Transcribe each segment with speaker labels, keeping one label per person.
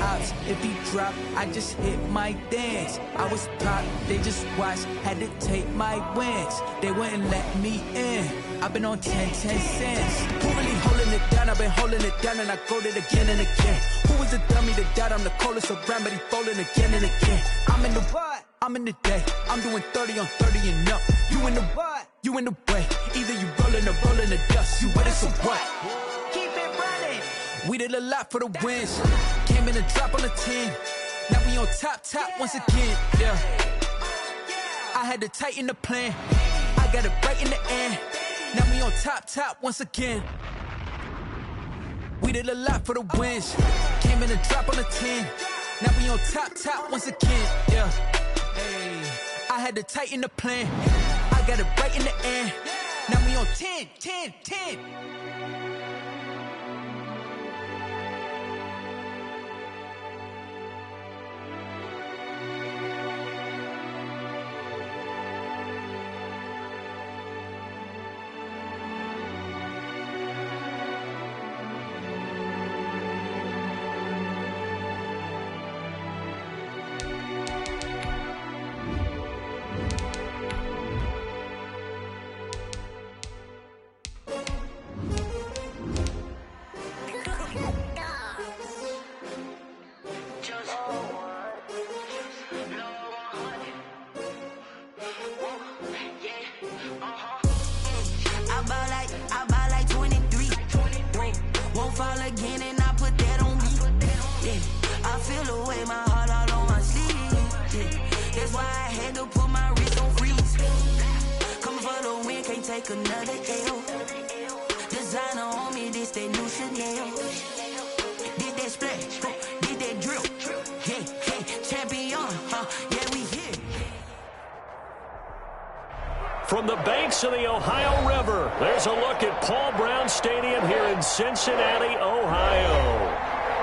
Speaker 1: ops. If he drop, I just hit my dance. I was top, they just watched, had to take my wins. They wouldn't let me in. I've been on 10 cents. Who really holding it down? I've been holding it down and I go it again and again. Who was the dummy that doubt I'm the coldest around, but he folding again and again. I'm in the what? I'm in the day. I'm doing 30 on 30 and up. You in the what? You in the way. Either you rolling or rolling the dust. You with us or what? Keep it running. We did a lot for the wins. Came in and drop on the 10. Now we on top once again. Yeah. I had to tighten the plan. I got it right in the end. Now we on top once again. We did a lot for the wins. Came in and drop on the 10. Now we on top once again. Yeah. Hey. I had to tighten the plan. I got it right in the end. Now we on 10.
Speaker 2: Another L. Designer on me, this that new Chanel. Did that splash, did that drill. Yeah, champion, yeah, we here.
Speaker 3: From the banks of the Ohio River, there's a look at Paul Brown Stadium here in Cincinnati, Ohio.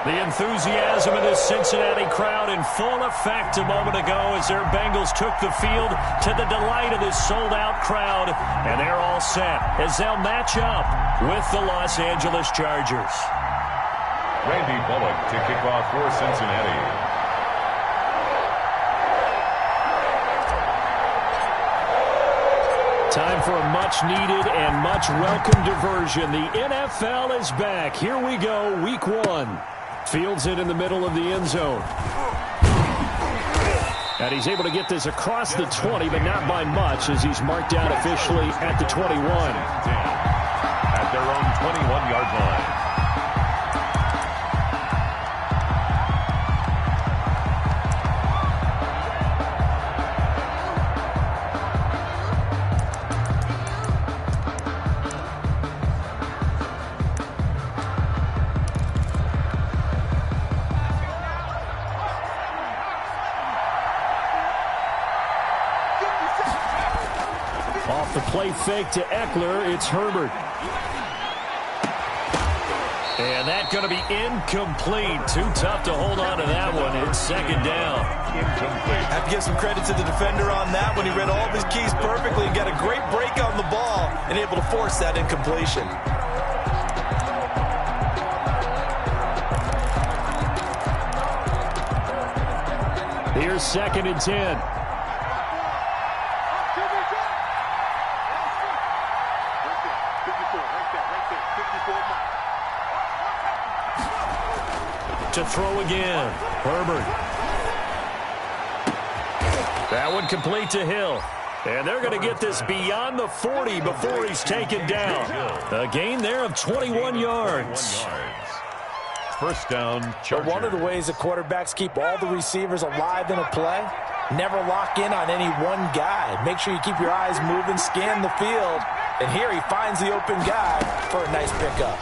Speaker 3: The enthusiasm in this Cincinnati crowd in full effect a moment ago as their Bengals took the field to the delight of this sold-out crowd. And they're all set as they'll match up with the Los Angeles Chargers.
Speaker 4: Randy Bullock to kick off for Cincinnati.
Speaker 3: Time for a much-needed and much-welcome diversion. The NFL is back. Here we go, Week 1. Fields it in the middle of the end zone. And he's able to get this across the 20, but not by much as he's marked out officially at the 21.
Speaker 4: At their own 21-yard line.
Speaker 3: Off the play fake to Eckler, it's Herbert. And that's going to be incomplete. Too tough to hold on to that one. It's second down.
Speaker 4: Incomplete.
Speaker 5: I have to give some credit to the defender on that one. He read all of his keys perfectly and got a great break on the ball and able to force that incompletion.
Speaker 3: Here's 2nd and 10. To throw again, Herbert. That one complete to Hill. And they're going to get this beyond the 40 before he's taken down. A gain there of 21 yards.
Speaker 4: First down, Chargers.
Speaker 5: But one of the ways the quarterbacks keep all the receivers alive in a play, never lock in on any one guy. Make sure you keep your eyes moving, scan the field. And here he finds the open guy for a nice pickup.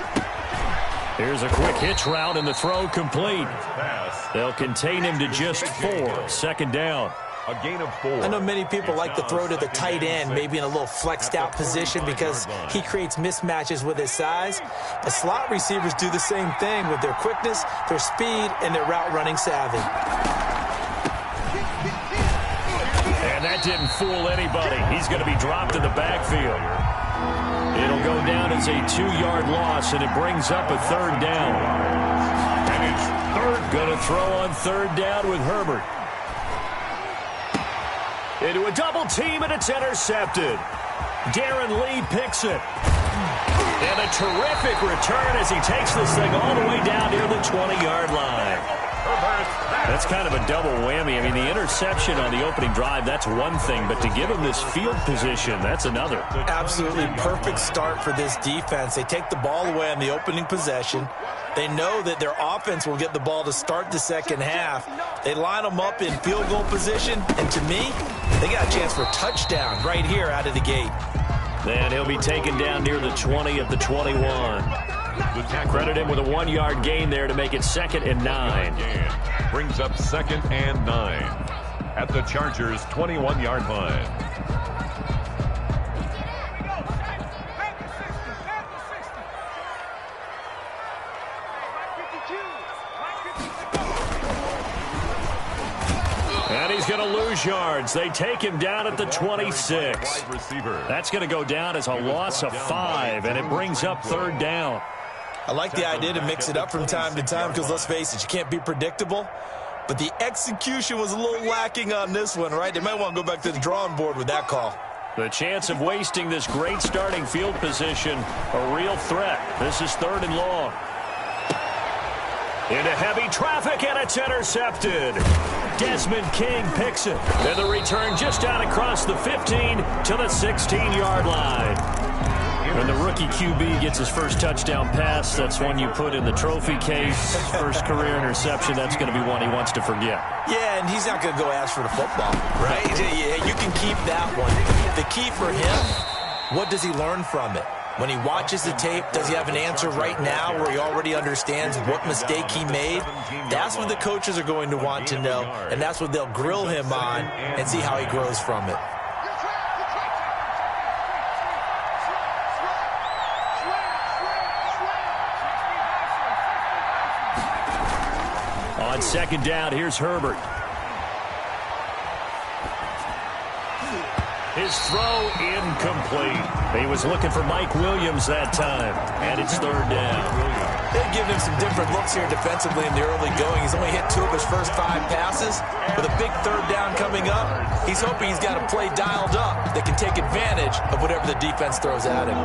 Speaker 3: Here's a quick hitch route and the throw complete. They'll contain him to just 4. Second down.
Speaker 4: A gain of 4.
Speaker 5: I know many people like to throw to the tight end, maybe in a little flexed out position because he creates mismatches with his size. But slot receivers do the same thing with their quickness, their speed, and their route running savvy.
Speaker 3: And that didn't fool anybody. He's going to be dropped in the backfield. It'll go down as a 2-yard loss, and it brings up a third down.
Speaker 4: And it's
Speaker 3: Going to throw on third down with Herbert. Into a double team, and it's intercepted. Darren Lee picks it. And a terrific return as he takes this thing all the way down near the 20-yard line. That's kind of a double whammy. I mean, the interception on the opening drive, that's one thing, but to give him this field position, that's another.
Speaker 5: Absolutely perfect start for this defense. They take the ball away on the opening possession. They know that their offense will get the ball to start the second half. They line them up in field goal position, and to me, they got a chance for a touchdown right here out of the gate.
Speaker 3: Then he'll be taken down near the 20 at the 21. Credit him with a 1-yard gain there to make it 2nd and 9.
Speaker 4: Brings up 2nd and 9 at the Chargers' 21-yard line.
Speaker 3: And he's going to lose yards. They take him down at the 26. That's going to go down as a loss of 5, and it brings up third down.
Speaker 5: I like the idea to mix it up from time to time because, let's face it, you can't be predictable. But the execution was a little lacking on this one, right? They might want to go back to the drawing board with that call.
Speaker 3: The chance of wasting this great starting field position, a real threat. This is 3rd and long. Into heavy traffic, and it's intercepted. Desmond King picks it. And the return just out across the 15 to the 16-yard line. When the rookie QB gets his first touchdown pass, that's one you put in the trophy case. First career interception, that's going to be one he wants to forget.
Speaker 5: Yeah, and he's not going to go ask for the football, right? Yeah, you can keep that one. The key for him, what does he learn from it? When he watches the tape, does he have an answer right now where he already understands what mistake he made? That's what the coaches are going to want to know, and that's what they'll grill him on and see how he grows from it.
Speaker 3: On 2nd down, here's Herbert. His throw incomplete. He was looking for Mike Williams that time, and it's 3rd down.
Speaker 5: They've given him some different looks here defensively in the early going. He's only hit 2 of his first 5 passes. With a big 3rd down coming up, he's hoping he's got a play dialed up that can take advantage of whatever the defense throws at him.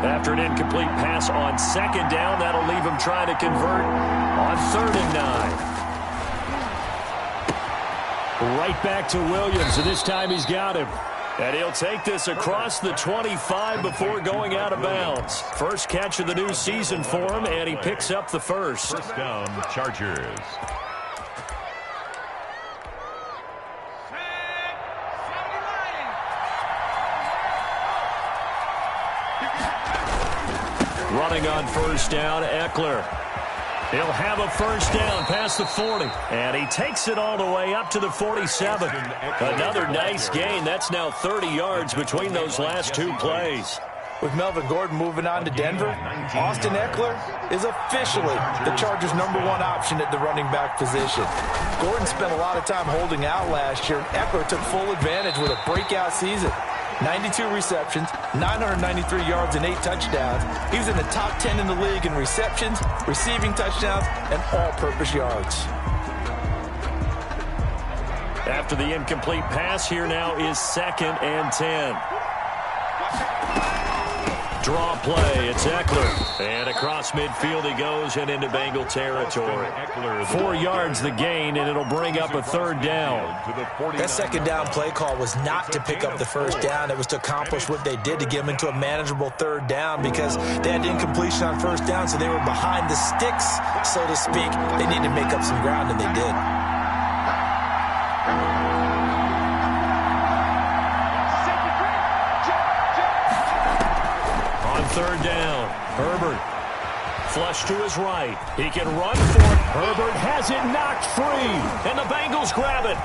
Speaker 3: After an incomplete pass on 2nd down, that'll leave him trying to convert on 3rd and 9. Right back to Williams, and this time he's got him. And he'll take this across the 25 before going out of bounds. First catch of the new season for him, and he picks up the first.
Speaker 4: First down, Chargers.
Speaker 3: Running on first down, Eckler. He'll have a first down past the 40. And he takes it all the way up to the 47. Another nice gain. That's now 30 yards between those last 2 plays.
Speaker 5: With Melvin Gordon moving on to Denver, Austin Eckler is officially the Chargers' #1 option at the running back position. Gordon spent a lot of time holding out last year. Eckler took full advantage with a breakout season. 92 receptions, 993 yards, and 8 touchdowns. He was in the top 10 in the league in receptions, receiving touchdowns, and all-purpose yards.
Speaker 3: After the incomplete pass, here now is 2nd and 10. Draw play, it's Eckler. And across midfield he goes and into Bengal territory. 4 yards the gain, and it'll bring up a 3rd down.
Speaker 5: That 2nd down play call was not to pick up the first down. It was to accomplish what they did to get them into a manageable 3rd down because they had incompletion on first down, so they were behind the sticks, so to speak. They needed to make up some ground, and they did.
Speaker 3: On 3rd down, Herbert. Flush to his right. He can run for it. Herbert has it knocked free, and the Bengals grab it.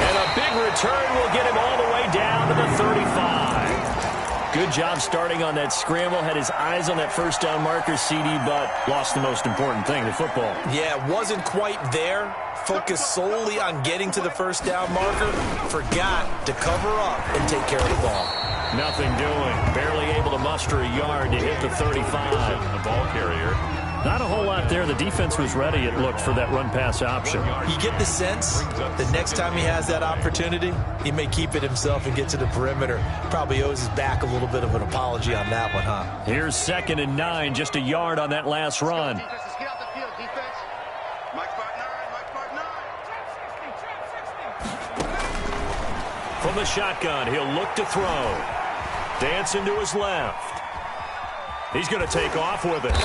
Speaker 3: And a big return will get him all the way down to the 35. Good job starting on that scramble. Had his eyes on that first down marker, CD, but lost the most important thing, the football.
Speaker 5: Yeah, wasn't quite there. Focused solely on getting to the first down marker. Forgot to cover up and take care of the ball.
Speaker 3: Nothing doing. Barely able to muster a yard to hit the 35.
Speaker 4: The ball carrier.
Speaker 3: Not a whole lot there. The defense was ready, it looked, for that run-pass option.
Speaker 5: You get the sense that next time he has that opportunity, he may keep it himself and get to the perimeter. Probably owes his back a little bit of an apology on that one, huh?
Speaker 3: Here's 2nd and 9, just a yard on that last run. From the shotgun, he'll look to throw. Dancing to his left. He's going to take off with it.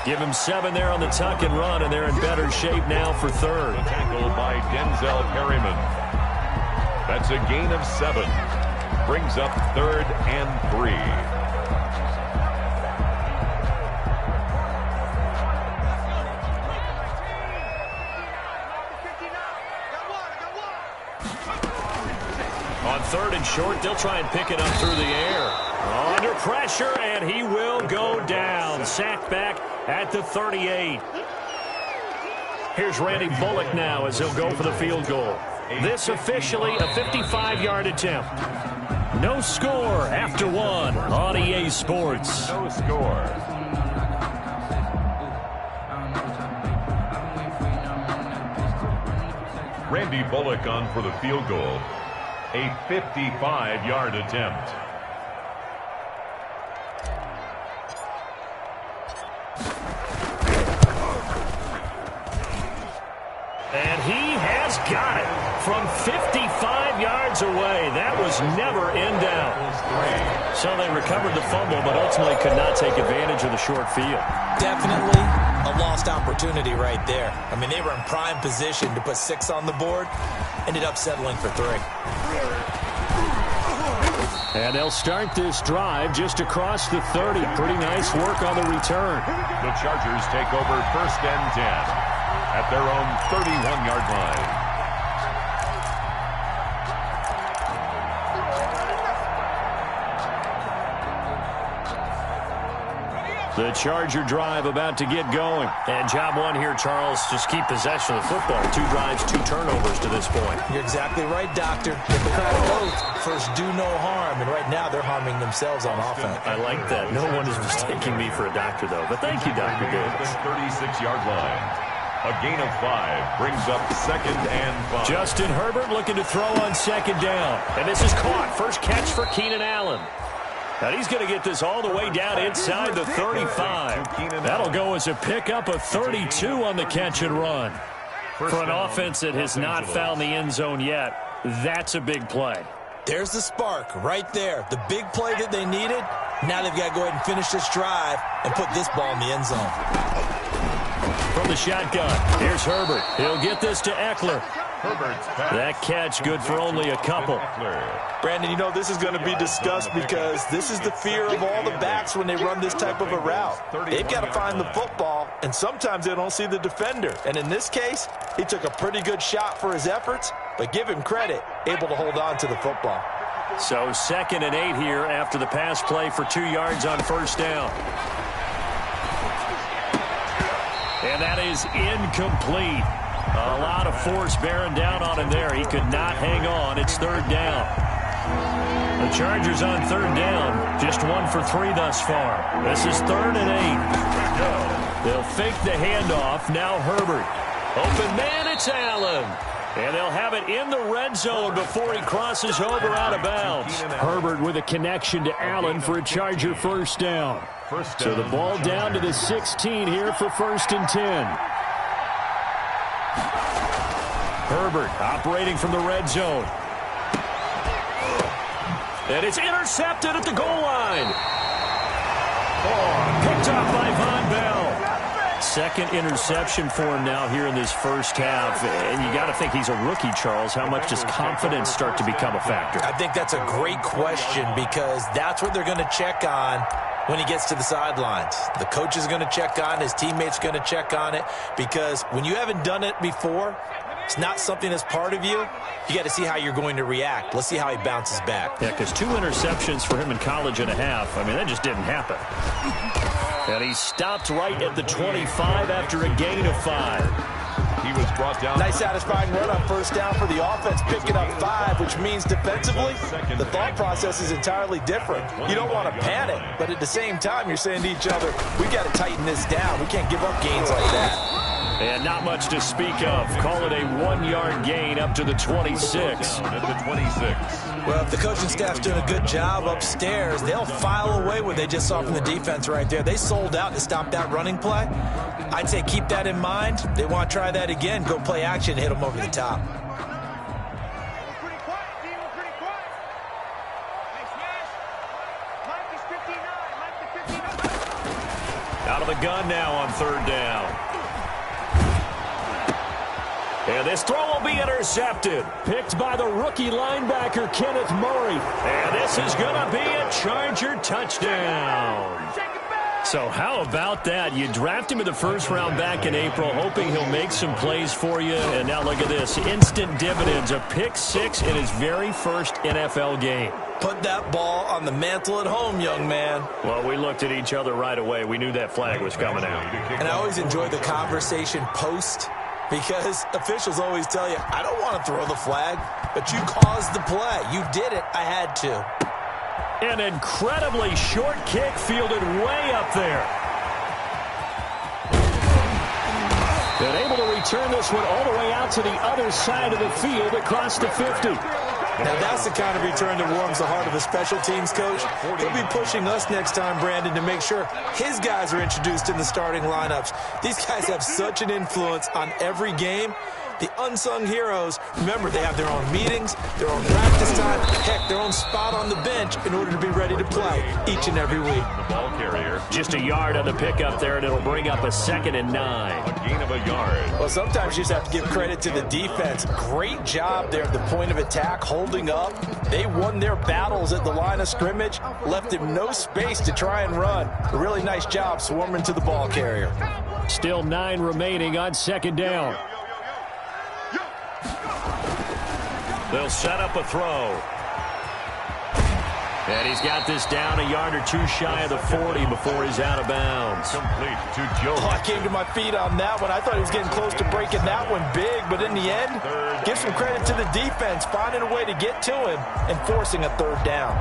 Speaker 3: Give him 7 there on the tuck and run, and they're in better shape now for 3rd.
Speaker 4: Tackled by Denzel Perryman. That's a gain of 7. Brings up 3rd and 3.
Speaker 3: On 3rd and short, they'll try and pick it up through the air. Under pressure, and he will go down. Sacked back at the 38. Here's Randy Bullock now as he'll go for the field goal. This officially a 55-yard attempt. No score after 1 on EA Sports.
Speaker 4: No score. Randy Bullock on for the field goal. A 55-yard attempt.
Speaker 3: And he has got it from 55 yards away. That was never in doubt. So they recovered the fumble, but ultimately could not take advantage of the short field. Definitely a lost opportunity right there. I mean, they were in prime position to put 6 on the board. Ended up settling for 3. And they'll start this drive just across the 30. Pretty nice work on the return.
Speaker 4: The Chargers take over 1st and 10 at their own 31-yard line.
Speaker 3: The Charger drive about to get going. And job 1 here, Charles, just keep possession of the football. 2 drives, 2 turnovers to this point.
Speaker 5: You're exactly right, Doctor. Hippocratic oath, first do no harm. And right now they're harming themselves on offense.
Speaker 3: I like that. No one is mistaking me for a doctor, though. But thank you, Dr. Davis.
Speaker 4: 36-yard line. A gain of 5 brings up 2nd and 5.
Speaker 3: Justin Herbert looking to throw on 2nd down. And this is caught. First catch for Keenan Allen. And he's going to get this all the way down inside the 35. That'll go as a pickup of 32 on the catch and run. For an offense that has not found the end zone yet, that's a big play.
Speaker 5: There's the spark right there. The big play that they needed. Now they've got to go ahead and finish this drive and put this ball in the end zone.
Speaker 3: From the shotgun, here's Herbert. He'll get this to Eckler. That catch good for only a couple.
Speaker 5: Brandon, you know, this is going to be discussed because this is the fear of all the backs when they run this type of a route. They've got to find the football, and sometimes they don't see the defender. And in this case, he took a pretty good shot for his efforts, but give him credit, able to hold on to the football.
Speaker 3: So 2nd and 8 here after the pass play for 2 yards on 1st down. And that is incomplete. A lot of force bearing down on him there. He could not hang on. It's 3rd down. The Chargers on 3rd down. Just 1 for 3 thus far. This is 3rd and 8. They'll fake the handoff. Now Herbert. Open man, it's Allen. And they'll have it in the red zone before he crosses over out of bounds. Herbert with a connection to Allen for a Charger 1st down. So the ball down to the 16 here for 1st and 10. Herbert operating from the red zone. And it's intercepted at the goal line. Oh, picked off by Von Bell. 2nd interception for him now here in this 1st half. And you got to think he's a rookie, Charles. How much does confidence start to become a factor?
Speaker 5: I think that's a great question because that's what they're going to check on when he gets to the sidelines. The coach is going to check on, his teammates going to check on it, because when you haven't done it before, it's not something that's part of you. You got to see how you're going to react. Let's see how he bounces back.
Speaker 3: Yeah, because 2 interceptions for him in college and a half. I mean, that just didn't happen. And he stopped right at the 25 after a gain of 5.
Speaker 4: He was brought down.
Speaker 5: Nice satisfying run on first down for the offense, picking up 5, which means defensively, the thought process is entirely different. You don't want to panic, but at the same time, you're saying to each other, we got to tighten this down. We can't give up gains like that.
Speaker 3: And not much to speak of. Call it a 1-yard gain up to the 26.
Speaker 4: At the 26.
Speaker 5: Well, if the coaching staff's doing a good job upstairs, they'll file away what they just saw from the defense right there. They sold out to stop that running play. I'd say keep that in mind. They want to try that again. Go play action and hit them over the top.
Speaker 3: Out of the gun now on third down. And this throw will be intercepted. Picked by the rookie linebacker, Kenneth Murray. And this is going to be a Charger touchdown. So how about that? You draft him in the first round back in April, hoping he'll make some plays for you. And now look at this. Instant dividends. A pick 6 in his very first NFL game.
Speaker 5: Put that ball on the mantle at home, young man.
Speaker 3: Well, we looked at each other right away. We knew that flag was coming out.
Speaker 5: And I always enjoy the conversation post, because officials always tell you, I don't want to throw the flag, but you caused the play. You did it. I had to.
Speaker 3: An incredibly short kick fielded way up there. And able to return this one all the way out to the other side of the field across the 50.
Speaker 5: Now, that's the kind of return that warms the heart of a special teams coach. He'll be pushing us next time, Brandon, to make sure his guys are introduced in the starting lineups. These guys have such an influence on every game. The unsung heroes, remember, they have their own meetings, their own practice time, heck, their own spot on the bench in order to be ready to play each and every week.
Speaker 4: The ball carrier.
Speaker 3: Just a yard on the pickup there, and it'll bring up a 2nd and 9.
Speaker 4: A gain of a yard.
Speaker 5: Well, sometimes you just have to give credit to the defense. Great job there at the point of attack, holding up. They won their battles at the line of scrimmage, left him no space to try and run. A really nice job swarming to the ball carrier.
Speaker 3: Still 9 remaining on 2nd down. They'll set up a throw. And he's got this down a yard or 2 shy of the 40 before he's out of bounds.
Speaker 4: Complete to Joe.
Speaker 5: Oh, I came to my feet on that one. I thought he was getting close to breaking that one big, but in the end, give some credit to the defense, finding a way to get to him and forcing a 3rd down.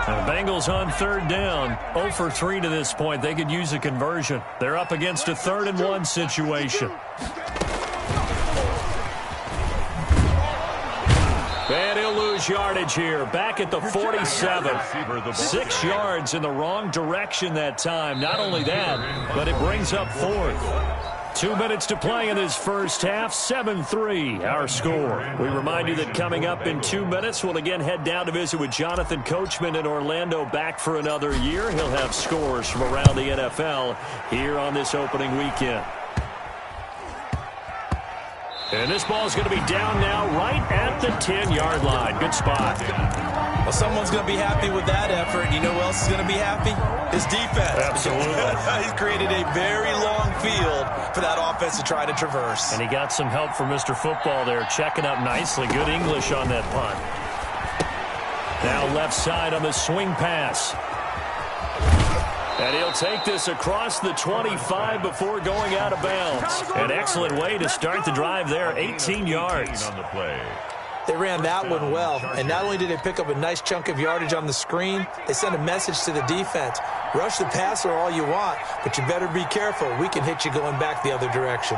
Speaker 3: And the Bengals on 3rd down, 0 for 3 to this point. They could use a conversion. They're up against a 3rd and 1 situation. And he'll lose yardage here. Back at the 47. 6 yards in the wrong direction that time. Not only that, but it brings up 4th. 2 minutes to play in this first half. 7-3, our score. We remind you that coming up in 2 minutes, we'll again head down to visit with Jonathan Coachman in Orlando, back for another year. He'll have scores from around the NFL here on this opening weekend. And this ball is going to be down now right at the 10-yard line. Good spot.
Speaker 5: Well, someone's going to be happy with that effort. You know who else is going to be happy? His defense.
Speaker 3: Absolutely.
Speaker 5: He's created a very long field for that offense to try to traverse.
Speaker 3: And he got some help from Mr. Football there, checking up nicely. Good English on that punt. Now left side on the swing pass. And he'll take this across the 25 before going out of bounds. An excellent way to start the drive there, 18 yards.
Speaker 4: On the play.
Speaker 5: They ran that one well, and not only did they pick up a nice chunk of yardage on the screen, they sent a message to the defense. Rush the passer all you want, but you better be careful. We can hit you going back the other direction.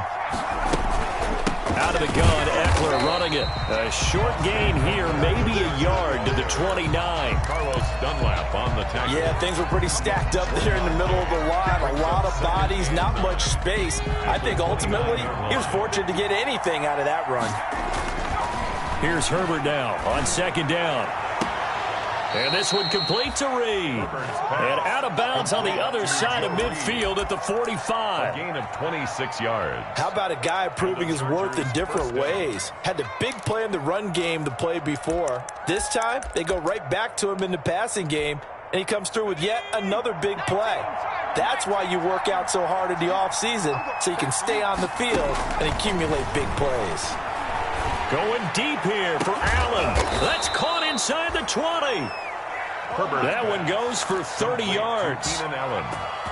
Speaker 3: Out of the gun, Eckler running it. A short gain here, maybe a yard to the 29.
Speaker 4: Carlos Dunlap on the tackle.
Speaker 5: Yeah, things were pretty stacked up there in the middle of the line. A lot of bodies, not much space. I think ultimately he was fortunate to get anything out of that run.
Speaker 3: Here's Herbert now on 2nd down. And this one complete to Reed. And out of bounds on the other side of midfield at the 45.
Speaker 4: A gain of 26 yards.
Speaker 5: How about a guy proving his worth in different ways? Had the big play in the run game the play before. This time, they go right back to him in the passing game, and he comes through with yet another big play. That's why you work out so hard in the offseason, so you can stay on the field and accumulate big plays.
Speaker 3: Going deep here for Allen. That's caught inside the 20.
Speaker 4: Herbert.
Speaker 3: That one goes for 30 yards.
Speaker 4: Allen.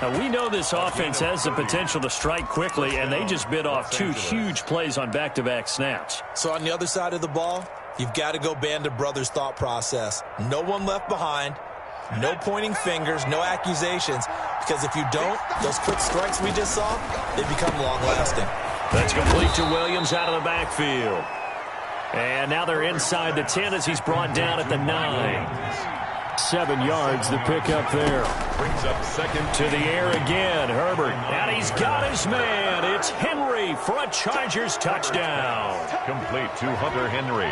Speaker 3: Now, we know this offense has the potential to strike quickly, and they just bit off 2 huge plays on back-to-back snaps.
Speaker 5: So on the other side of the ball, you've got to go Band of Brothers thought process. No one left behind, no pointing fingers, no accusations, because if you don't, those quick strikes we just saw, they become long-lasting.
Speaker 3: That's complete to Williams out of the backfield. And now they're inside the 10 as he's brought down at the 9. 7 yards, the pickup there.
Speaker 4: Brings up second.
Speaker 3: To the air again, Herbert. And he's got his man. It's Henry for a Chargers touchdown.
Speaker 4: Complete to Hunter Henry.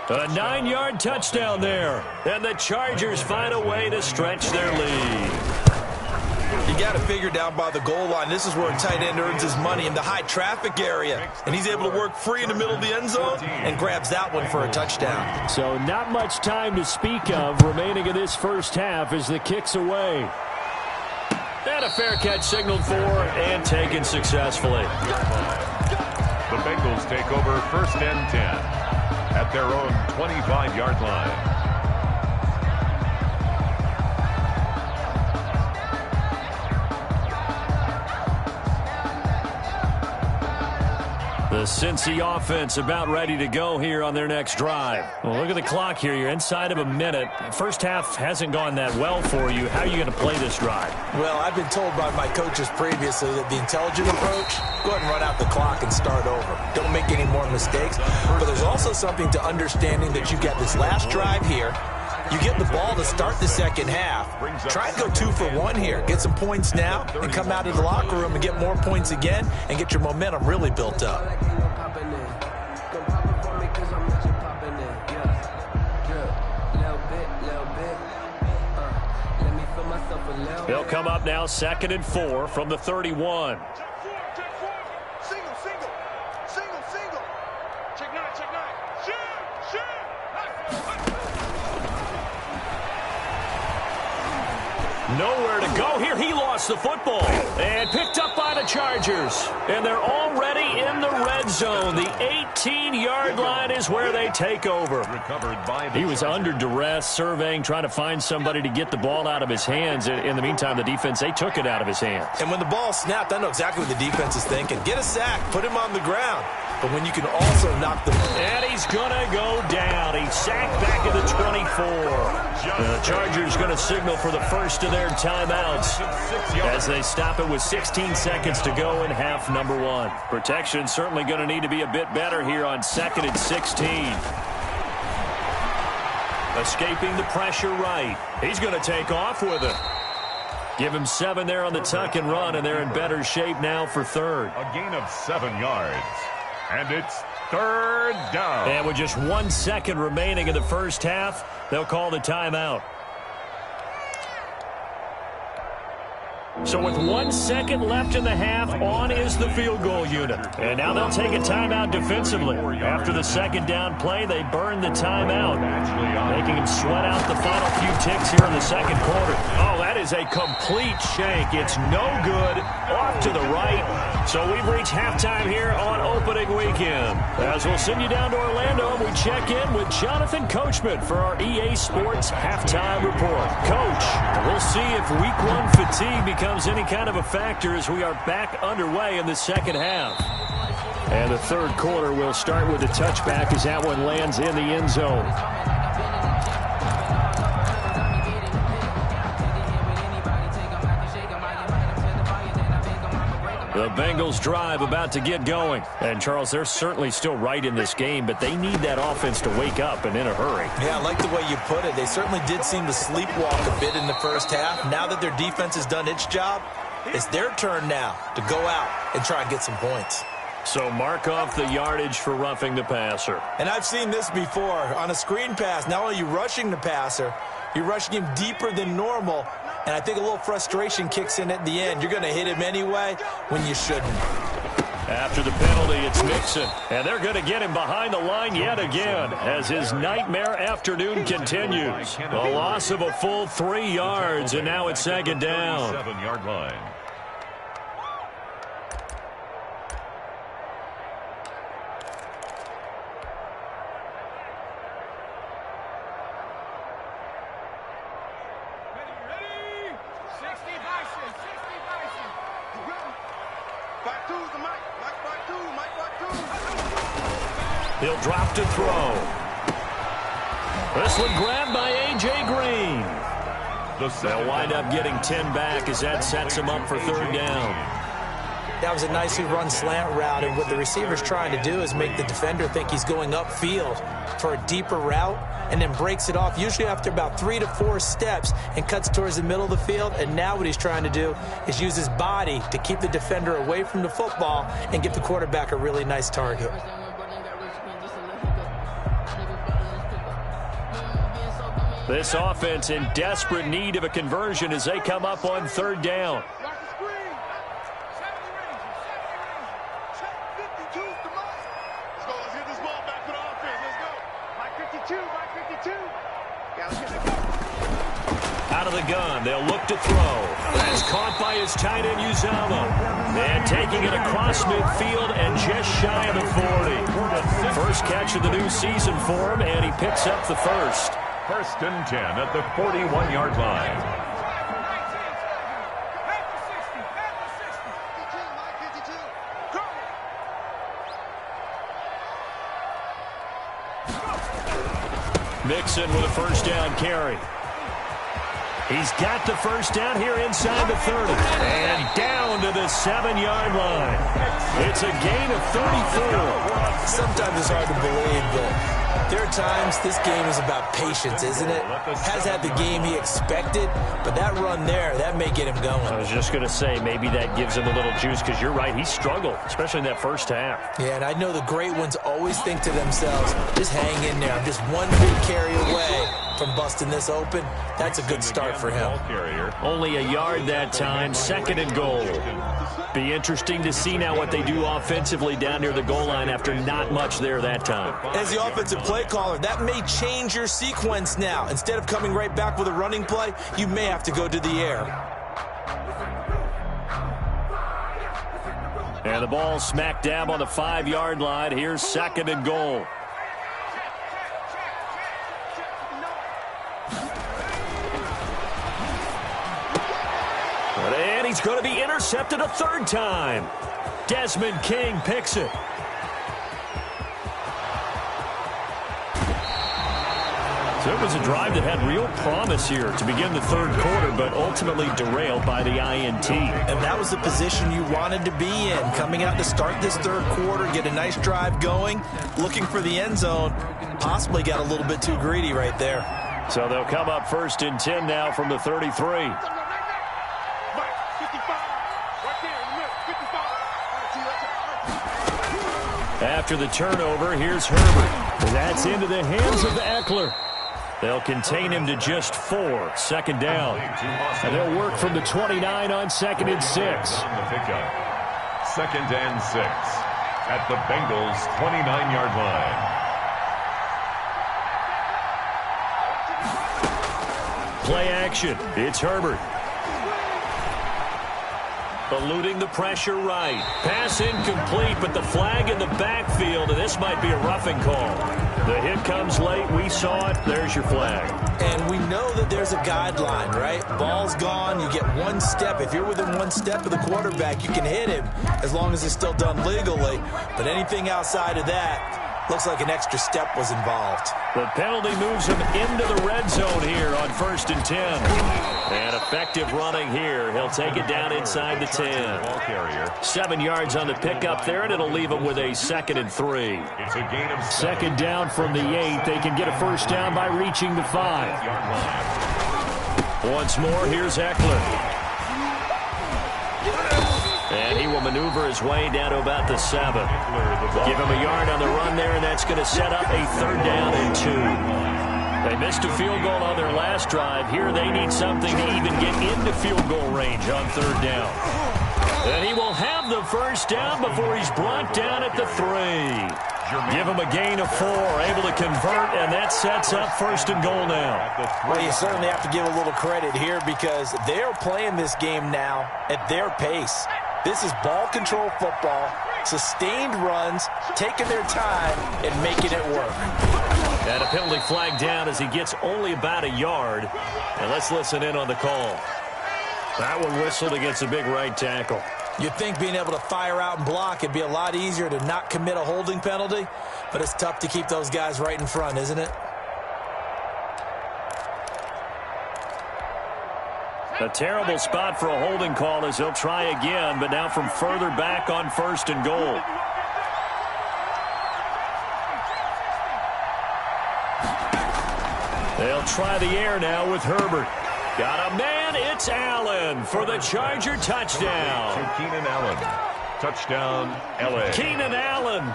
Speaker 3: A 9-yard touchdown there. And the Chargers find a way to stretch their lead.
Speaker 5: You got to figure down by the goal line. This is where a tight end earns his money in the high traffic area. And he's able to work free in the middle of the end zone and grabs that one for a touchdown.
Speaker 3: So not much time to speak of remaining in this first half as the kick's away. And a fair catch signaled for and taken successfully.
Speaker 4: The Bengals take over 1st and 10 at their own 25-yard line.
Speaker 3: The Cincy offense about ready to go here on their next drive. Well, look at the clock here. You're inside of a minute. First half hasn't gone that well for you. How are you going to play this drive?
Speaker 5: Well, I've been told by my coaches previously that the intelligent approach, go ahead and run out the clock and start over. Don't make any more mistakes. But there's also something to understanding that you got this last drive here. You get the ball to start the second half. Try and go 2 for 1 here. Get some points now and come out of the locker room and get more points again and get your momentum really built up.
Speaker 3: They'll come up now 2nd and 4 from the 31. Nowhere to go here. He lost the football and picked up by the Chargers. And they're already in the red zone. The 18-yard line is where they take over. He was under duress, surveying, trying to find somebody to get the ball out of his hands. In the meantime, the defense, they took it out of his hands.
Speaker 5: And when the ball snapped, I know exactly what the defense is thinking. Get a sack, put him on the ground. But when you can also knock the...
Speaker 3: And he's going to go down. He's sacked back at the 24. The Chargers going to signal for the first of their timeouts as they stop it with 16 seconds to go in half number 1. Protection certainly going to need to be a bit better here on 2nd and 16. Escaping the pressure right. He's going to take off with it. Give him 7 there on the tuck and run, and they're in better shape now for 3rd.
Speaker 4: A gain of 7 yards. And it's 3rd down.
Speaker 3: And with just 1 second remaining in the first half, they'll call the timeout. So with 1 second left in the half, on is the field goal unit. And now they'll take a timeout defensively. After the 2nd down play, they burn the timeout, making him sweat out the final few ticks here in the 2nd quarter. Oh, that is a complete shank. It's no good. Off to the right. So we've reached halftime here on opening weekend. As we'll send you down to Orlando, we check in with Jonathan Coachman for our EA Sports Halftime Report. Coach, we'll see if Week 1 fatigue becomes any kind of a factor as we are back underway in the second half. And the 3rd quarter will start with a touchback as that one lands in the end zone. The Bengals drive about to get going. And, Charles, they're certainly still right in this game, but they need that offense to wake up and in a hurry.
Speaker 5: Yeah, I like the way you put it. They certainly did seem to sleepwalk a bit in the first half. Now that their defense has done its job, it's their turn now to go out and try and get some points.
Speaker 3: So mark off the yardage for roughing the passer.
Speaker 5: And I've seen this before. On a screen pass, not only are you rushing the passer, you're rushing him deeper than normal. And I think a little frustration kicks in at the end. You're going to hit him anyway when you shouldn't.
Speaker 3: After the penalty, it's Mixon. And they're going to get him behind the line yet again as his nightmare afternoon continues. A loss of a full 3 yards, and now it's 2nd down.
Speaker 4: 7-yard line.
Speaker 3: He'll drop to throw. This one grabbed by A.J. Green. They'll wind up getting 10 back as that sets him up for third down.
Speaker 5: That was a nicely run slant route, and what the receiver's trying to do is make the defender think he's going upfield for a deeper route, and then breaks it off, usually after about 3 to 4 steps, and cuts towards the middle of the field. And now what he's trying to do is use his body to keep the defender away from the football and give the quarterback a really nice target.
Speaker 3: This offense in desperate need of a conversion as they come up on third down. Out of the gun, they'll look to throw. That's caught by his tight end, Uzama. And taking it across midfield and just shy of the 40. First catch of the new season for him, and he picks up the first.
Speaker 4: First and 10 at the 41-yard line.
Speaker 3: Mixon with a first down carry. He's got the first down here inside the 30. And down to the 7-yard line. It's a gain of 34.
Speaker 5: Sometimes it's hard to believe, but there are times this game is about patience, isn't it? Has had the game he expected, but that run there, that may get him going.
Speaker 3: I was just going to say, maybe that gives him a little juice, because you're right, he struggled, especially in that first half.
Speaker 5: Yeah, and I know the great ones always think to themselves, just hang in there. I'm just one big carry away from busting this open. That's a good start for him.
Speaker 3: Only a yard that time, second and goal. Be interesting to see now what they do offensively down near the goal line after not much there that time.
Speaker 5: As the offensive play caller, that may change your sequence now. Instead of coming right back with a running play, you may have to go to the air.
Speaker 3: And the ball smack dab on the 5-yard line. Here's second and goal. And he's going to be intercepted a third time. Desmond King picks it. So it was a drive that had real promise here to begin the third quarter, but ultimately derailed by the INT.
Speaker 5: And that was the position you wanted to be in, coming out to start this third quarter, get a nice drive going, looking for the end zone. Possibly got a little bit too greedy right there.
Speaker 3: So they'll come up first and 10 now from the 33. After the turnover, here's Herbert. That's into the hands of Eckler. They'll contain him to just 4. Second down. And they'll work from the 29 on second and 6.
Speaker 4: Second and 6 at the Bengals' 29-yard line.
Speaker 3: Play action. It's Herbert. Eluding the pressure right. Pass incomplete, but the flag in the backfield, and this might be a roughing call. The hit comes late. We saw it. There's your flag.
Speaker 5: And we know that there's a guideline, right? Ball's gone. You get one step. If you're within one step of the quarterback, you can hit him as long as it's still done legally. But anything outside of that, looks like an extra step was involved.
Speaker 3: The penalty moves him into the red zone here on first and 10. And effective running here. He'll take it down inside the 10. 7 yards on the pickup there, and it'll leave him with a second and 3.
Speaker 4: It's a gain of 7.
Speaker 3: Second down from the 8. They can get a first down by reaching the 5. Once more, here's Eckler. And he will maneuver his way down to about the 7. Give him a yard on the run there, and that's going to set up a third down and 2. They missed a field goal on their last drive. Here they need something to even get into field goal range on third down. And he will have the first down before he's brought down at the 3. Give him a gain of 4, able to convert, and that sets up first and goal now.
Speaker 5: Well, you certainly have to give a little credit here because they're playing this game now at their pace. This is ball control football, sustained runs, taking their time, and making it work.
Speaker 3: And a penalty flag down as he gets only about a yard. And let's listen in on the call. That one whistled against a big right tackle.
Speaker 5: You'd think being able to fire out and block it'd be a lot easier to not commit a holding penalty, but it's tough to keep those guys right in front, isn't it?
Speaker 3: A terrible spot for a holding call as they'll try again, but now from further back on 1st and goal. They'll try the air now with Herbert. Got a man, it's Allen for the Charger touchdown.
Speaker 4: To Keenan Allen. Touchdown, L.A.
Speaker 3: Keenan Allen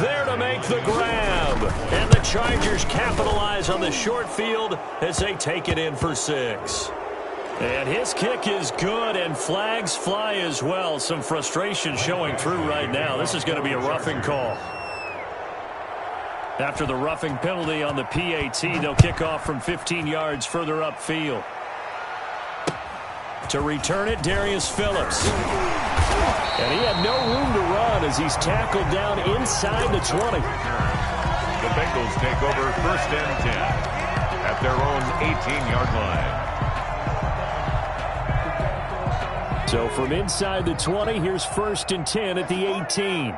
Speaker 3: there to make the grab. And the Chargers capitalize on the short field as they take it in for 6. And his kick is good, and flags fly as well. Some frustration showing through right now. This is going to be a roughing call. After the roughing penalty on the PAT, they'll kick off from 15 yards further upfield. To return it, Darius Phillips. And he had no room to run as he's tackled down inside the 20.
Speaker 4: The Bengals take over 1st and 10 at their own 18-yard line.
Speaker 3: So from inside the 20, here's 1st and 10 at the 18.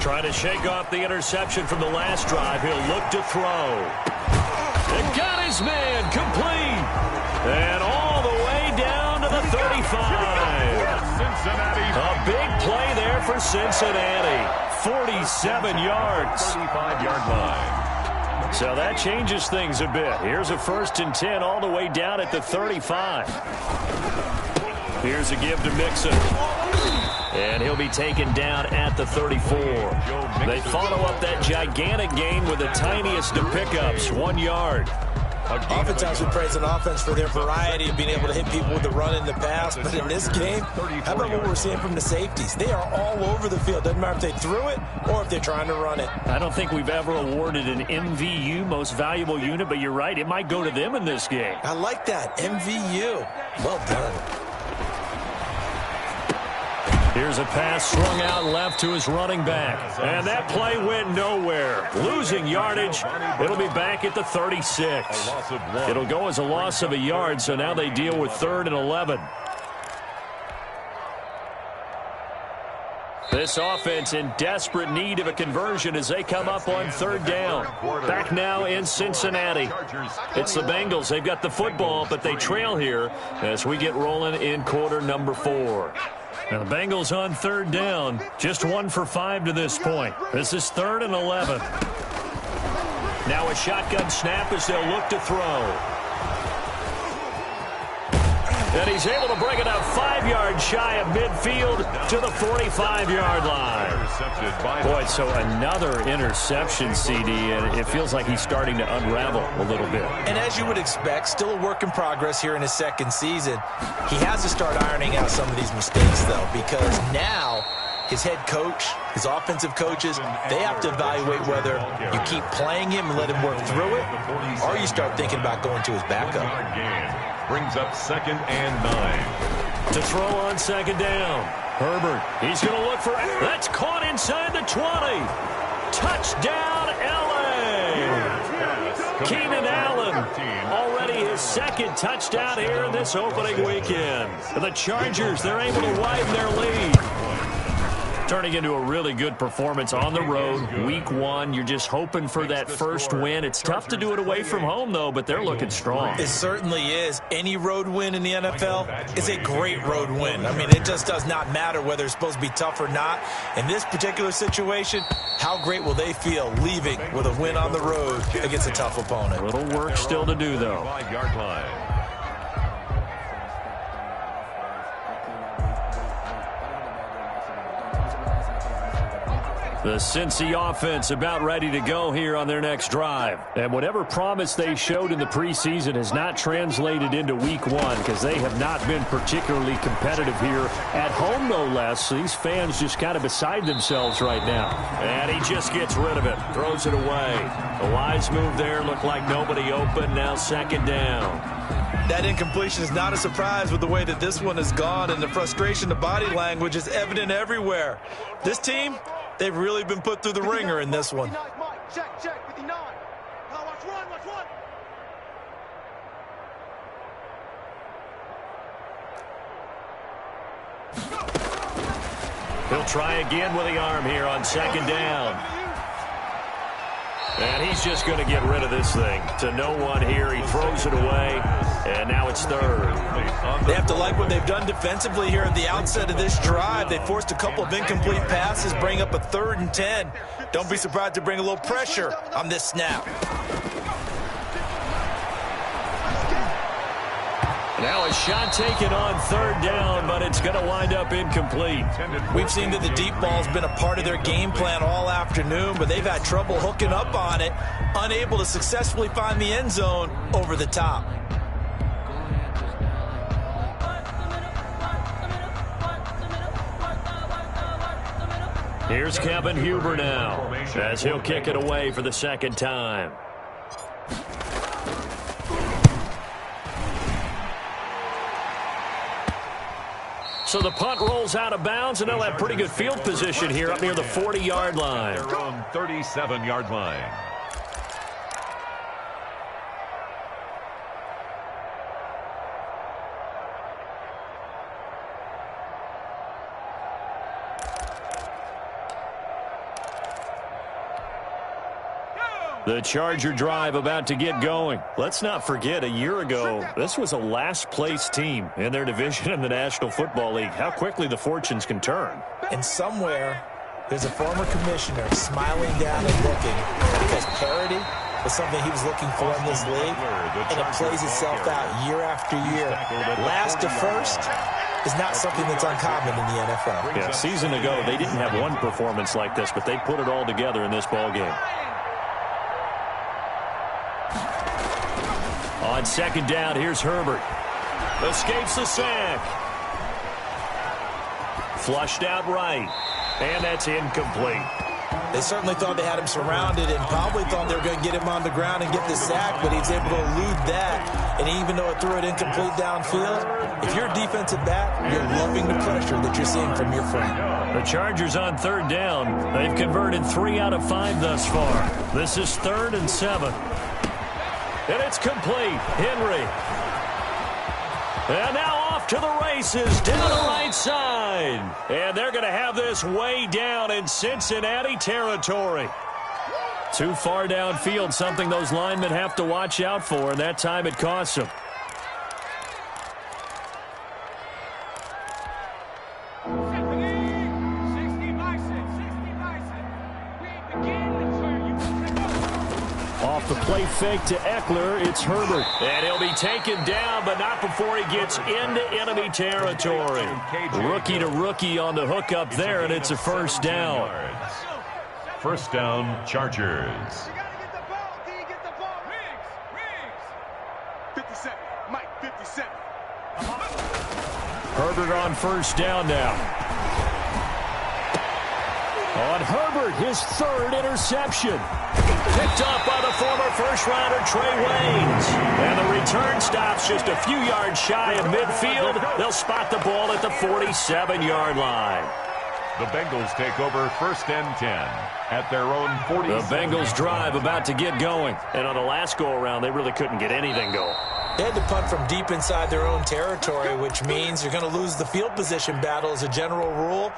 Speaker 3: Trying to shake off the interception from the last drive. He'll look to throw. And got his man complete. And all the way down to the 35.
Speaker 4: Cincinnati.
Speaker 3: A big play there for Cincinnati. 47 yards.
Speaker 4: 35-yard line.
Speaker 3: So that changes things a bit. Here's a 1st and 10 all the way down at the 35. Here's a give to Mixon. And he'll be taken down at the 34. They follow up that gigantic gain with the tiniest of pickups, 1 yard.
Speaker 5: Oftentimes we praise an offense for their variety of being able to hit people with the run in the pass, but in this game, how about what we're seeing from the safeties? They are all over the field. Doesn't matter if they threw it or if they're trying to run it.
Speaker 3: I don't think we've ever awarded an MVU, most valuable unit, but you're right, it might go to them in this game.
Speaker 5: I like that, MVU. Well done.
Speaker 3: Here's a pass swung out left to his running back. And that play went nowhere. Losing yardage. It'll be back at the 36. It'll go as a loss of a yard, so now they deal with 3rd and 11. This offense in desperate need of a conversion as they come up on 3rd down. Back now in Cincinnati. It's the Bengals. They've got the football, but they trail here as we get rolling in quarter number 4. Now the Bengals on 3rd down, just 1 for 5 to this point. This is 3rd and 11. Now a shotgun snap as they'll look to throw. And he's able to bring it up 5 yards shy of midfield to the 45-yard line. Boy, so another interception, CD, and it feels like he's starting to unravel a little bit.
Speaker 5: And as you would expect, still a work in progress here in his 2nd season. He has to start ironing out some of these mistakes, though, because now his head coach, his offensive coaches, they have to evaluate whether you keep playing him and let him work through it, or you start thinking about going to his backup.
Speaker 4: Brings up 2nd and 9.
Speaker 3: To throw on 2nd down. Herbert, he's going to look for... That's caught inside the 20. Touchdown, L.A. Keenan Allen, already his 2nd touchdown here in this opening weekend. The Chargers, they're able to widen their lead. Turning into a really good performance on the road. Week 1, you're just hoping for that first win. It's tough to do it away from home, though, but they're looking strong.
Speaker 5: It certainly is. Any road win in the NFL is a great road win. I mean, it just does not matter whether it's supposed to be tough or not. In this particular situation, how great will they feel leaving with a win on the road against a tough opponent?
Speaker 3: A little work still to do, though.
Speaker 4: 5-yard line.
Speaker 3: The Cincy offense about ready to go here on their next drive. And whatever promise they showed in the preseason has not translated into week 1 because they have not been particularly competitive here at home, no less. So these fans just kind of beside themselves right now. And he just gets rid of it, throws it away. A wise move there, looked like nobody open, now 2nd down.
Speaker 5: That incompletion is not a surprise with the way that this one has gone, and the frustration, the body language is evident everywhere. This team, they've really been put through the ringer in this one.
Speaker 6: Check, 59. Watch one.
Speaker 3: He'll try again with the arm here on second down. And he's just going to get rid of this thing. To no one here. He throws it away. And now it's third.
Speaker 5: They have to like what they've done defensively here at the outset of this drive. They forced a couple of incomplete passes, bring up a 3rd and 10. Don't be surprised to bring a little pressure on this snap.
Speaker 3: Now a shot taken on 3rd down, but it's going to wind up incomplete.
Speaker 5: We've seen that the deep ball's been a part of their game plan all afternoon, but they've had trouble hooking up on it, unable to successfully find the end zone over the top.
Speaker 3: Here's Kevin Huber now, as he'll kick it away for the 2nd time. So the punt rolls out of bounds, and they'll have pretty good field position here up near the 40-yard line.
Speaker 4: Their own 37-yard line.
Speaker 3: The Charger drive about to get going. Let's not forget, a year ago, this was a last-place team in their division in the National Football League. How quickly the fortunes can turn.
Speaker 5: And somewhere, there's a former commissioner smiling down and looking because parity was something he was looking for in this league, and it plays itself out year after year. Last to first is not something that's uncommon in the NFL.
Speaker 3: Yeah, a season ago, they didn't have one performance like this, but they put it all together in this ballgame. On 2nd down, here's Herbert. Escapes the sack. Flushed out right. And that's incomplete.
Speaker 5: They certainly thought they had him surrounded and probably thought they were going to get him on the ground and get the sack, but he's able to elude that. And even though it threw it incomplete downfield, if you're a defensive back, you're loving the pressure that you're seeing from your friend.
Speaker 3: The Chargers on 3rd down. They've converted 3 out of 5 thus far. This is 3rd and 7. And it's complete. Henry. And now off to the races down the right side. And they're going to have this way down in Cincinnati territory. Too far downfield, something those linemen have to watch out for, and that time it costs them. Off the play fake to Eckler, it's Herbert. And he'll be taken down, but not before he gets into enemy territory. Rookie to rookie on the hook up there, and it's a 1st down.
Speaker 4: 1st down, Chargers.
Speaker 6: You gotta get the ball. Can you get the ball? Riggs. 57. Mike, 57.
Speaker 3: Herbert on 1st down now. On Herbert, his 3rd interception. Picked up by the former first-rounder Trey Waynes. And the return stops just a few yards shy of midfield. They'll spot the ball at the 47-yard line.
Speaker 4: The Bengals take over 1st and 10 at their own 40.
Speaker 3: The Bengals drive about to get going. And on the last go-around, they really couldn't get anything going.
Speaker 5: They had to punt from deep inside their own territory, which means you're going to lose the field position battle as a general rule.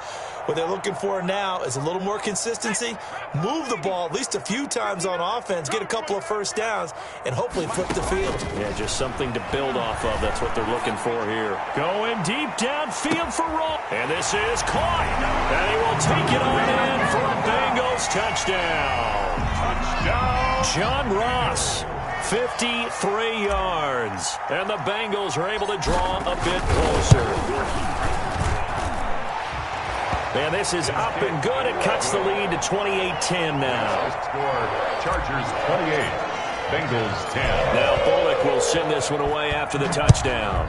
Speaker 5: What they're looking for now is a little more consistency, move the ball at least a few times on offense, get a couple of 1st downs, and hopefully flip the field.
Speaker 3: Yeah, just something to build off of. That's what they're looking for here. Going deep downfield for Roll. And this is caught. And he will take it on in for a Bengals touchdown.
Speaker 4: Touchdown.
Speaker 3: John Ross. 53 yards. And the Bengals are able to draw a bit closer. And this is up and good. It cuts the lead to 28-10 now.
Speaker 4: Score, Chargers 28, Bengals 10.
Speaker 3: Now Bullock will send this one away after the touchdown.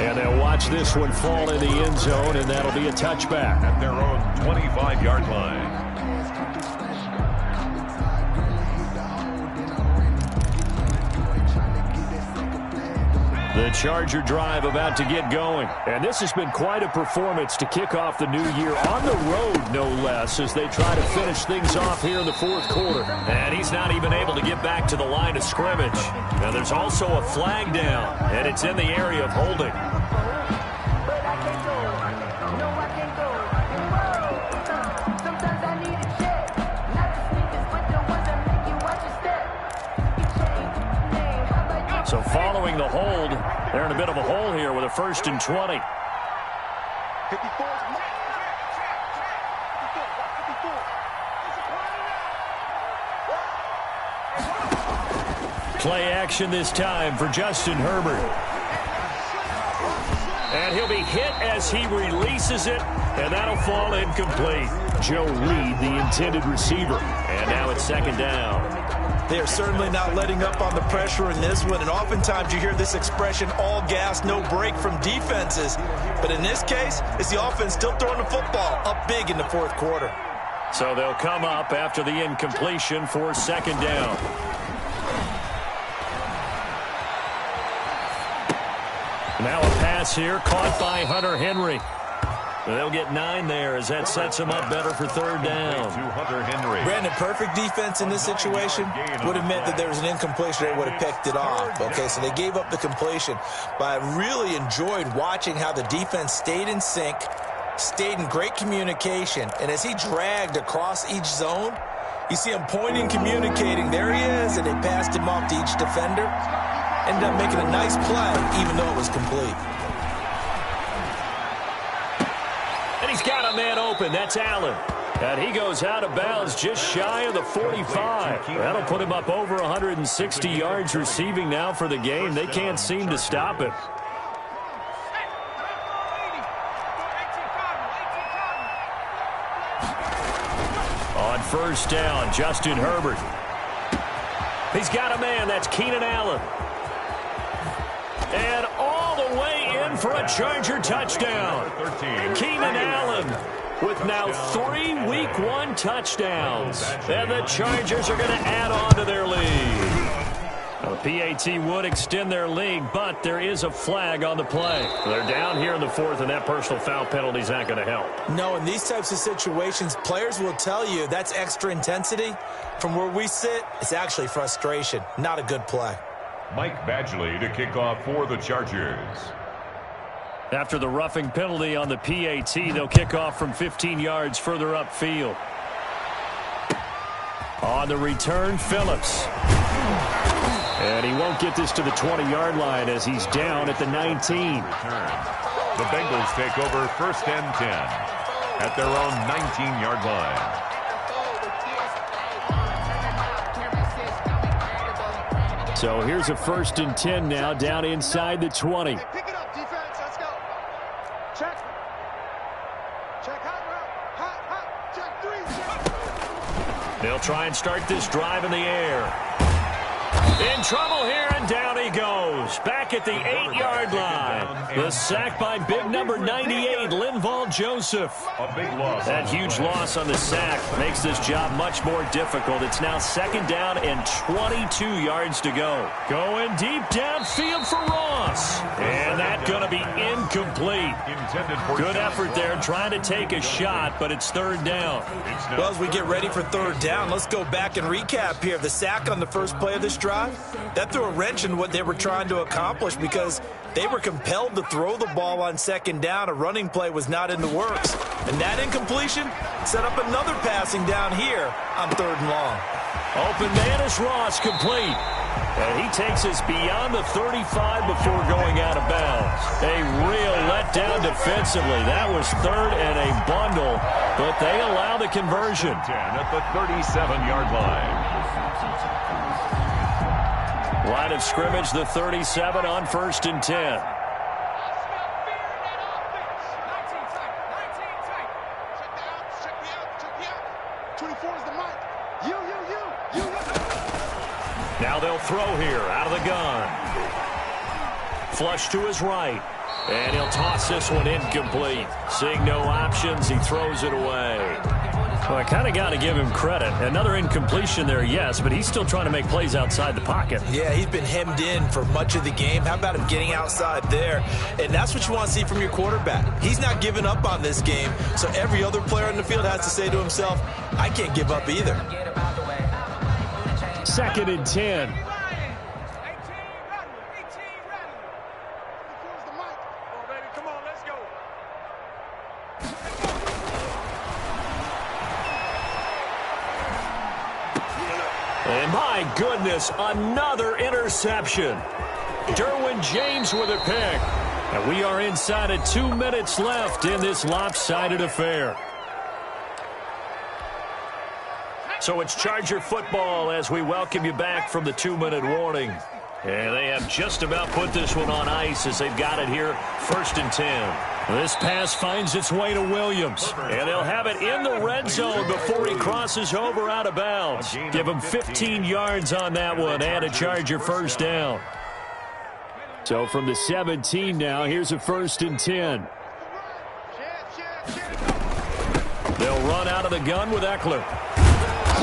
Speaker 3: And they'll watch this one fall in the end zone, and that'll be a touchback.
Speaker 4: At their own 25-yard line.
Speaker 3: The Charger drive about to get going. And this has been quite a performance to kick off the new year on the road, no less, as they try to finish things off here in the fourth quarter. And he's not even able to get back to the line of scrimmage. Now there's also a flag down, and it's in the area of holding. So following the hold, they're in a bit of a hole here with a 1st and 20. Play action this time for Justin Herbert. And he'll be hit as he releases it, and that'll fall incomplete. Joe Reed, the intended receiver. And now it's 2nd down.
Speaker 5: They are certainly not letting up on the pressure in this one, and oftentimes you hear this expression, all gas, no break from defenses. But in this case, it's the offense still throwing the football up big in the fourth quarter.
Speaker 3: So they'll come up after the incompletion for 2nd down. Now a pass here, caught by Hunter Henry. They'll get 9 there as that sets them up better for 3rd down.
Speaker 5: Brandon, perfect defense in this situation would have meant that there was an incompletion. They would have picked it off. Okay, so they gave up the completion. But I really enjoyed watching how the defense stayed in sync, stayed in great communication. And as he dragged across each zone, you see him pointing, communicating. There he is, and they passed him off to each defender. Ended up making a nice play, even though it was complete.
Speaker 3: And he's got a man open. That's Allen. And he goes out of bounds just shy of the 45. That'll put him up over 160 yards receiving now for the game. They can't seem to stop it. On 1st down, Justin Herbert. He's got a man. That's Keenan Allen. And all the way in for a Charger touchdown. Keenan Allen with now 3 Week 1 touchdowns. And the Chargers are going to add on to their lead. The PAT would extend their lead, but there is a flag on the play. They're down here in the 4th, and that personal foul penalty is not going to help.
Speaker 5: No, in these types of situations, players will tell you that's extra intensity. From where we sit, it's actually frustration. Not a good play.
Speaker 4: Mike Badgley to kick off for the Chargers.
Speaker 3: After the roughing penalty on the PAT, they'll kick off from 15 yards further upfield. On the return, Phillips. And he won't get this to the 20-yard line as he's down at the 19.
Speaker 4: The Bengals take over 1st and 10 at their own 19-yard line.
Speaker 3: So here's a 1st and 10 now, down inside the 20.
Speaker 6: Pick it up, defense. Let's go. Check. Check hot. Check 3. Check.
Speaker 3: They'll try and start this drive in the air. In trouble here, and down he goes. Back at the 8-yard line. The sack by big number 98, Linval Joseph.
Speaker 4: A big loss.
Speaker 3: That huge loss on the sack makes this job much more difficult. It's now 2nd down and 22 yards to go. Going deep downfield for Ross. And that's going to be incomplete. Good effort there trying to take a shot, but it's 3rd down.
Speaker 5: Well, as we get ready for 3rd down, let's go back and recap here. The sack on the first play of this drive, that threw a wrench in what they were trying to accomplish because they were compelled to throw the ball on 2nd down. A running play was not in the works. And that incompletion set up another passing down here on 3rd and long.
Speaker 3: Open man is Ross, complete. And he takes us beyond the 35 before going out of bounds. A real letdown defensively. That was 3rd and a bundle, but they allow the conversion.
Speaker 4: 10 at the 37-yard line.
Speaker 3: Line of scrimmage, the 37 on 1st and 10. Now they'll throw here out of the gun. Flush to his right. And he'll toss this one incomplete. Seeing no options, he throws it away. Well, I kind of got to give him credit. Another incompletion there, yes, but he's still trying to make plays outside the pocket.
Speaker 5: Yeah, he's been hemmed in for much of the game. How about him getting outside there? And that's what you want to see from your quarterback. He's not giving up on this game, so every other player in the field has to say to himself, I can't give up either.
Speaker 3: 2nd and 10. And my goodness, another interception. Derwin James with a pick. And we are inside of 2 minutes left in this lopsided affair. So it's Charger football as we welcome you back from the 2-minute warning. And they have just about put this one on ice as they've got it here, 1st and 10. This pass finds its way to Williams. And they'll have it in the red zone before he crosses over out of bounds. Give him 15 yards on that one and a Charger first down. So from the 17 now, here's a 1st and 10. They'll run out of the gun with Eckler.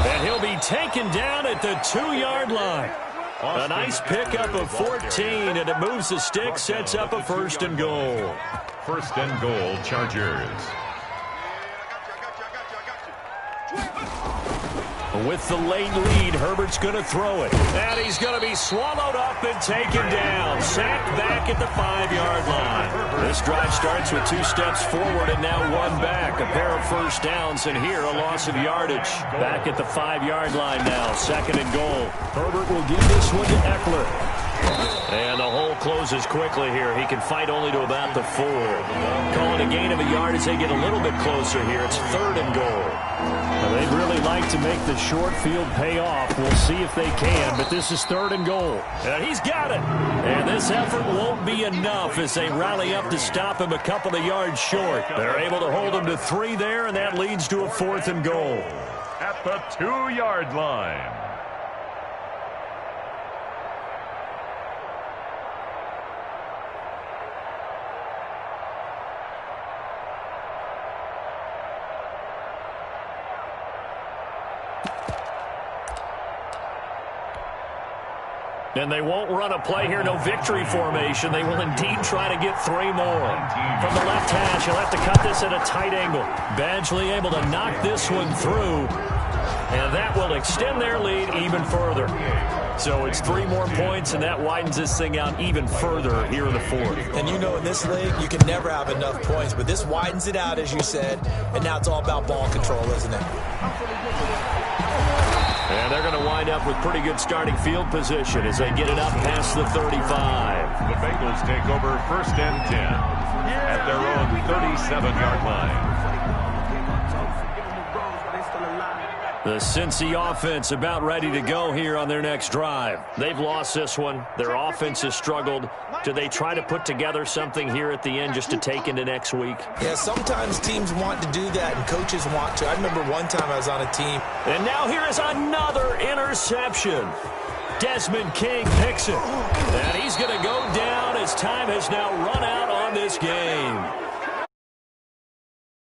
Speaker 3: And he'll be taken down at the 2-yard line. A nice pickup of 14, and it moves the stick, sets up a 1st and goal.
Speaker 4: 1st and goal, Chargers.
Speaker 3: With the late lead, Herbert's going to throw it. And he's going to be swallowed up and taken down. Sacked back at the 5-yard line. This drive starts with 2 steps forward and now 1 back. A pair of first downs, and here a loss of yardage. Back at the 5-yard line now, 2nd and goal. Herbert will give this one to Eckler. And the hole closes quickly here. He can fight only to about the 4. Call it a gain of a yard as they get a little bit closer here. It's 3rd and goal. Well, they'd really like to make the short field pay off. We'll see if they can, but this is 3rd and goal. And he's got it. And this effort won't be enough as they rally up to stop him a couple of yards short. They're able to hold him to 3 there, and that leads to a 4th and goal.
Speaker 4: At the 2-yard line.
Speaker 3: And they won't run a play here, no victory formation. They will indeed try to get 3 more. From the left hash, he'll have to cut this at a tight angle. Badgley able to knock this one through. And that will extend their lead even further. So it's 3 more points, and that widens this thing out even further here in the 4th.
Speaker 5: And you know in this league, you can never have enough points, but this widens it out, as you said, and now it's all about ball control, isn't it?
Speaker 3: And they're going to wind up with pretty good starting field position as they get it up past the 35.
Speaker 4: The Bengals take over 1st and 10 at their own 37-yard line.
Speaker 3: The Cincy offense about ready to go here on their next drive. They've lost this one. Their offense has struggled. Do they try to put together something here at the end just to take into next week?
Speaker 5: Yeah, sometimes teams want to do that and coaches want to. I remember one time I was on a team.
Speaker 3: And now here is another interception. Desmond King picks it. And he's going to go down as time has now run out on this game.